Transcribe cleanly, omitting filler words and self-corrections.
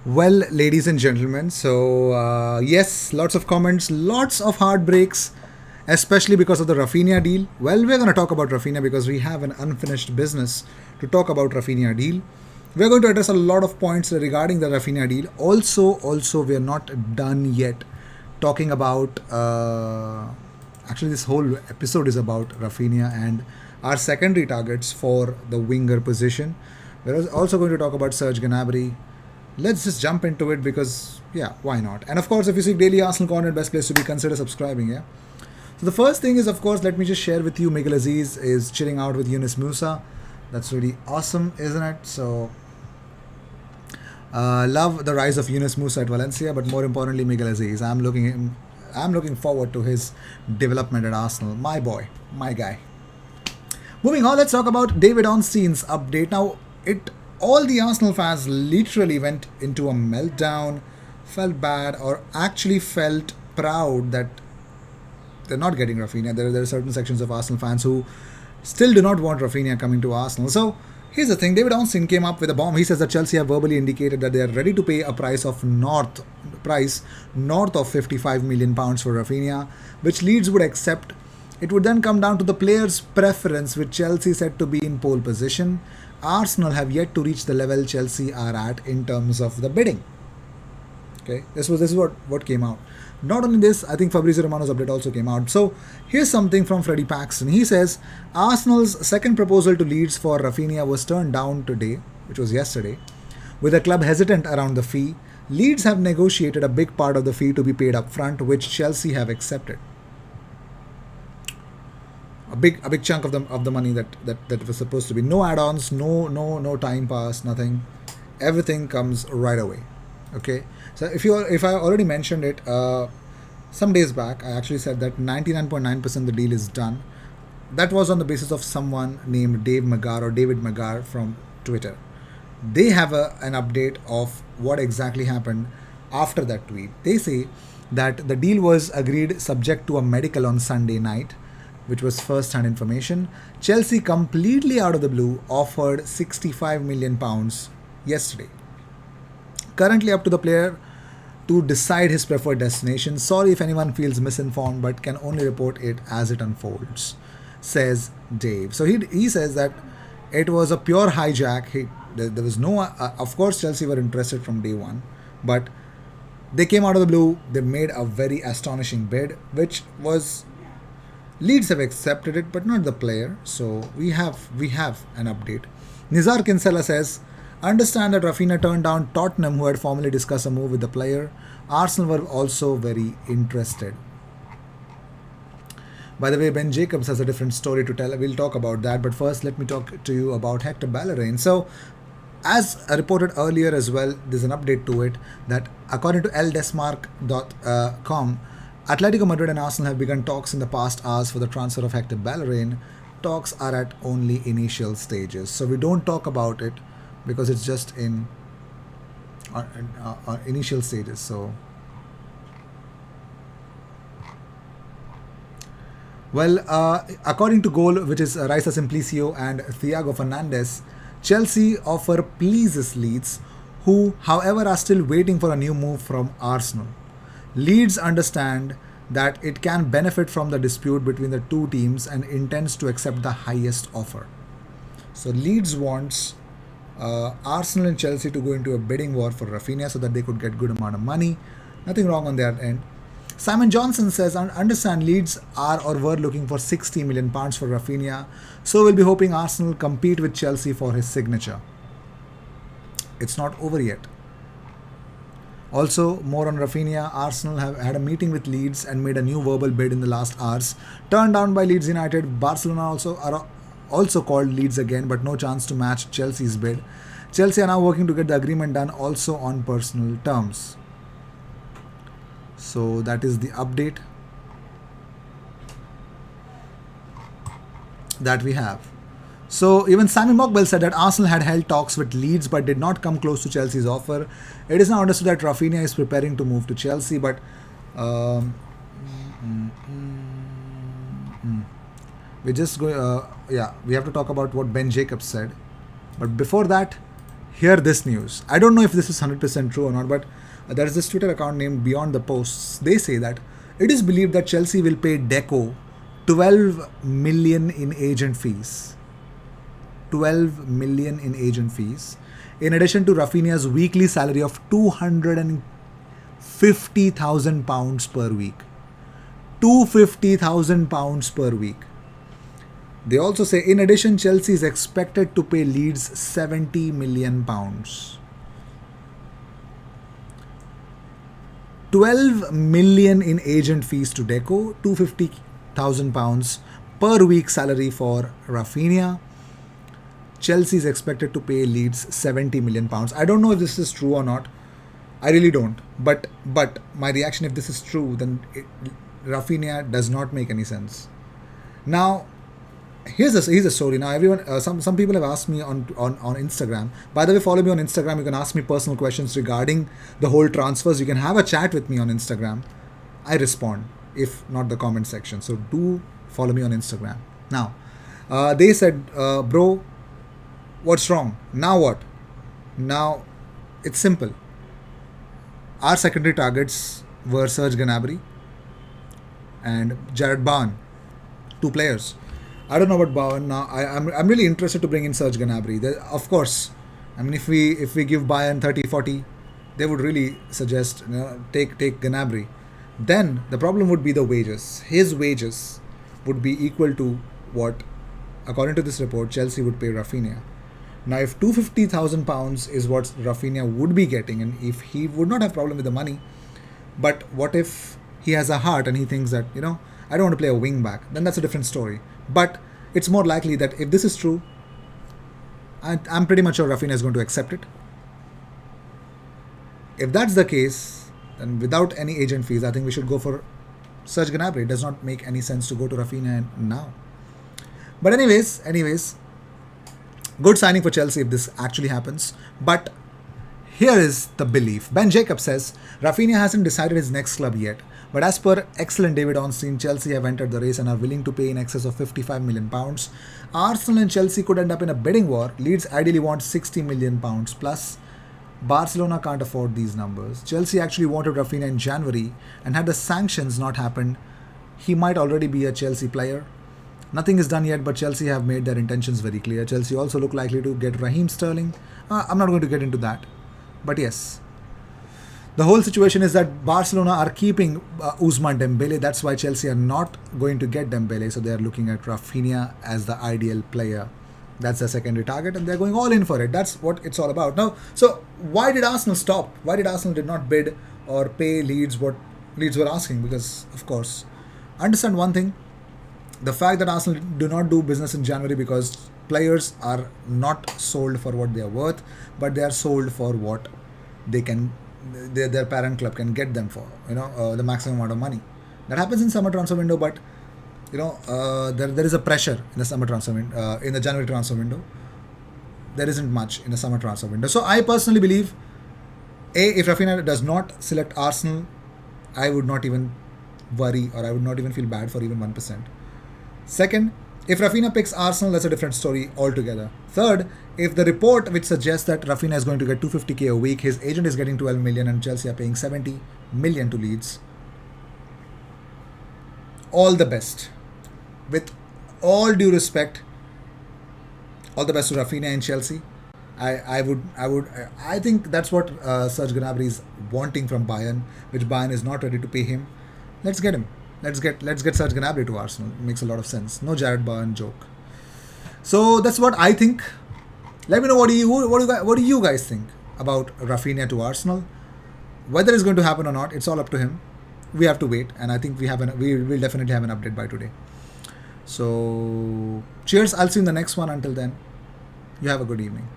Well, ladies and gentlemen, yes, lots of comments, lots of heartbreaks, especially because of the Rafinha deal. Well, we're going to talk about Rafinha because we have an unfinished business to talk about Rafinha deal. We're going to address a lot of points regarding the Rafinha deal. Also, we're not done yet talking about. Actually, this whole episode is about Rafinha and our secondary targets for the winger position. We're also going to talk about Serge Gnabry. Let's just jump into it because, yeah, why not? And of course, if you seek daily Arsenal content, best place to be, consider subscribing, yeah? So the first thing is, of course, let me just share with you, Miguel Aziz is chilling out with Yunus Musa. That's really awesome, isn't it? So, love the rise of Yunus Musa at Valencia, but more importantly, Miguel Aziz. I'm looking forward to his development at Arsenal. My boy, my guy. Moving on, let's talk about David Ornstein's update. Now, it all the Arsenal fans literally went into a meltdown, felt bad, or actually felt proud that they're not getting Rafinha. There are certain sections of Arsenal fans who still do not want Rafinha coming to Arsenal. So here's the thing: David Ornstein came up with a bomb. He says that Chelsea have verbally indicated that they are ready to pay a price north of 55 million pounds for Rafinha, which Leeds would accept. It would then come down to the player's preference, with Chelsea set to be in pole position. Arsenal have yet to reach the level Chelsea are at in terms of the bidding. Okay, this is what came out. Not only this, I think Fabrizio Romano's update also came out. So here's something from Freddie Paxton. He says Arsenal's second proposal to Leeds for Rafinha was turned down today, which was yesterday, with the club hesitant around the fee. Leeds have negotiated a big part of the fee to be paid up front, which Chelsea have accepted. A big chunk of the money that was supposed to be. No add-ons, no time pass, nothing. Everything comes right away. Okay. So if I already mentioned it some days back, I actually said that 99.9% the deal is done. That was on the basis of someone named David Magar from Twitter. They have an update of what exactly happened after that tweet. They say that the deal was agreed subject to a medical on Sunday night, which was first-hand information. Chelsea, completely out of the blue, offered 65 million pounds yesterday. Currently up to the player to decide his preferred destination. Sorry if anyone feels misinformed, but can only report it as it unfolds, says Dave. So he says that it was a pure hijack. There was no, of course, Chelsea were interested from day one, but they came out of the blue. They made a very astonishing bid, which was Leeds have accepted it, but not the player. So we have an update. Nizar Kinsella says, understand that Rafinha turned down Tottenham, who had formally discussed a move with the player. Arsenal were also very interested. By the way, Ben Jacobs has a different story to tell. We'll talk about that. But first, let me talk to you about Hector Bellerin. So, as reported earlier as well, there's an update to it that according to eldesmark.com, Atletico Madrid and Arsenal have begun talks in the past hours for the transfer of Hector Bellerin. Talks are at only initial stages. So we don't talk about it because it's just in initial stages. So, well, according to Goal, which is Raisa Simplicio and Thiago Fernandez, Chelsea offer pleases Leeds, who, however, are still waiting for a new move from Arsenal. Leeds understand that it can benefit from the dispute between the two teams and intends to accept the highest offer. So Leeds wants Arsenal and Chelsea to go into a bidding war for Rafinha so that they could get good amount of money. Nothing wrong on their end. Simon Johnson says, understand Leeds are or were looking for 60 million pounds for Rafinha, so we'll be hoping Arsenal compete with Chelsea for his signature. It's not over yet. Also, more on Rafinha, Arsenal have had a meeting with Leeds and made a new verbal bid in the last hours. Turned down by Leeds United. Barcelona also called Leeds again, but no chance to match Chelsea's bid. Chelsea are now working to get the agreement done, also on personal terms. So that is the update that we have. So even Sammy Mockbell said that Arsenal had held talks with Leeds but did not come close to Chelsea's offer. It is now understood that Rafinha is preparing to move to Chelsea, but we just go. We have to talk about what Ben Jacobs said. But before that, hear this news. I don't know if this is 100% true or not, but there is this Twitter account named Beyond the Posts. They say that it is believed that Chelsea will pay Deco 12 million in agent fees. 12 million in agent fees, in addition to Rafinha's weekly salary of £250,000 per week. £250,000 per week. They also say, in addition, Chelsea is expected to pay Leeds £70 million. 12 million in agent fees to Deco, £250,000 per week salary for Rafinha. Chelsea is expected to pay Leeds £70 million. I don't know if this is true or not. I really don't. But my reaction, if this is true, then Rafinha does not make any sense. Now, here's a story. Now, everyone, some people have asked me on Instagram. By the way, follow me on Instagram. You can ask me personal questions regarding the whole transfers. You can have a chat with me on Instagram. I respond, if not the comment section. So do follow me on Instagram. Now, they said, bro, what's wrong? Now what? Now, it's simple. Our secondary targets were Serge Gnabry and Jared Bowen, two players. I don't know about Bowen now. I'm really interested to bring in Serge Gnabry. Of course, I mean, if we give Bayern 30-40, they would really suggest, take Gnabry. Then the problem would be the wages. His wages would be equal to what, according to this report, Chelsea would pay Rafinha. Now, if £250,000 is what Rafinha would be getting, and if he would not have problem with the money, but what if he has a heart and he thinks that, I don't want to play a wing back, then that's a different story. But it's more likely that if this is true, I'm pretty much sure Rafinha is going to accept it. If that's the case, then without any agent fees, I think we should go for Serge Gnabry. It does not make any sense to go to Rafinha now. But anyways, good signing for Chelsea if this actually happens. But here is the belief. Ben Jacob says, Rafinha hasn't decided his next club yet. But as per excellent David Ornstein, Chelsea have entered the race and are willing to pay in excess of £55 million. Arsenal and Chelsea could end up in a bidding war. Leeds ideally want £60 million plus. Barcelona can't afford these numbers. Chelsea actually wanted Rafinha in January, and had the sanctions not happened, he might already be a Chelsea player. Nothing is done yet, but Chelsea have made their intentions very clear. Chelsea also look likely to get Raheem Sterling. I'm not going to get into that. But yes, the whole situation is that Barcelona are keeping Ousmane Dembele. That's why Chelsea are not going to get Dembele. So they are looking at Rafinha as the ideal player. That's the secondary target, and they're going all in for it. That's what it's all about. Now, so why did Arsenal stop? Why did Arsenal did not bid or pay Leeds what Leeds were asking? Because, of course, understand one thing. The fact that Arsenal do not do business in January because players are not sold for what they are worth, but they are sold for what they can, their parent club can get them for, the maximum amount of money. That happens in summer transfer window, but there is a pressure in the summer transfer window, in the January transfer window. There isn't much in the summer transfer window. So I personally believe, if Rafinha does not select Arsenal, I would not even worry, or I would not even feel bad for even 1%. Second, if Rafinha picks Arsenal, that's a different story altogether. Third, if the report which suggests that Rafinha is going to get 250k a week, his agent is getting 12 million and Chelsea are paying 70 million to Leeds, all the best. With all due respect, all the best to Rafinha and Chelsea. I think that's what Serge Gnabry is wanting from Bayern, which Bayern is not ready to pay him. Let's get him. Let's get Serge Gnabry to Arsenal. It makes a lot of sense. No Jared Bowen joke. So that's what I think. Let me know what do you guys think about Rafinha to Arsenal. Whether it's going to happen or not, it's all up to him. We have to wait, and I think we will definitely have an update by today. So cheers. I'll see you in the next one. Until then, you have a good evening.